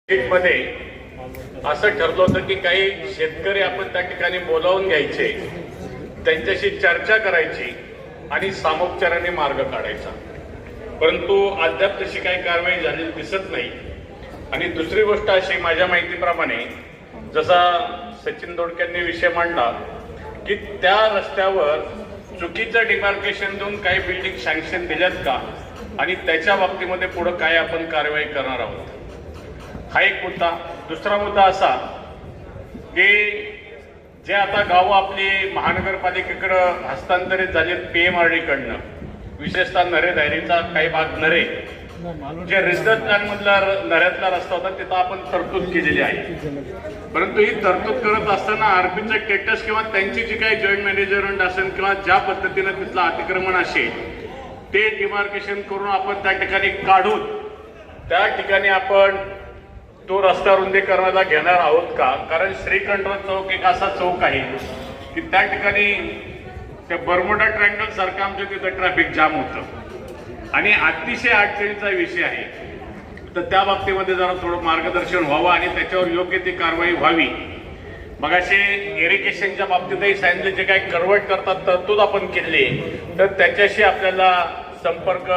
मध्ये असं ठरलं होतं की काही शेतकरी आपण त्या ठिकाणी बोलावून घ्यायचे, त्यांच्याशी चर्चा करायची आणि सामोपचाराने मार्ग काढायचा. परंतु अद्याप तशी काही कारवाई झालेली दिसत नाही. आणि दुसरी गोष्ट अशी, माझ्या माहितीप्रमाणे जसा सचिन दोडकेंनी विषय मांडला की त्या रस्त्यावर चुकीचं डिमार्केशन देऊन काही बिल्डिंग सँक्शन दिल्यात का आणि त्याच्या बाबतीमध्ये पुढे काय आपण कारवाई करणार आहोत, हा एक मुद्दा. दुसरा मुद्दा असा की जे आता गावं आपली महानगरपालिकेकडं हस्तांतरित झालेत PMRD कडनं, विशेषतः नरे दायरीचा काही भाग नरे, जे रिसर्च प्लॅन मधला नऱ्यातला रस्ता होता तिथं आपण तरतूद केलेली आहे. परंतु ही तरतूद करत असताना आरपीचं स्टेटस किंवा त्यांची जी काही जॉईंट मॅनेजमेंट असेल किंवा ज्या पद्धतीनं तिथलं अतिक्रमण असेल ते डिमार्केशन करून आपण त्या ठिकाणी काढून त्या ठिकाणी आपण तो रस्ता रुंदीकरणाला घेणार आहोत का? कारण श्रीकंठ चौक एक असा चौक आहे की त्या ठिकाणी त्या बर्मुडा ट्रायंगल सारखं आमच्या तिथं ट्रॅफिक जाम होतं आणि अतिशय अडचणीचा विषय आहे. तर त्या बाबतीमध्ये जरा थोडं मार्गदर्शन व्हावं आणि त्याच्यावर योग्य ती कारवाई व्हावी. मगाशी इरिगेशनच्या बाबतीतही सांगितलं, जे काही करवट करतात तरतूद आपण केली तर त्याच्याशी आपल्याला संपर्क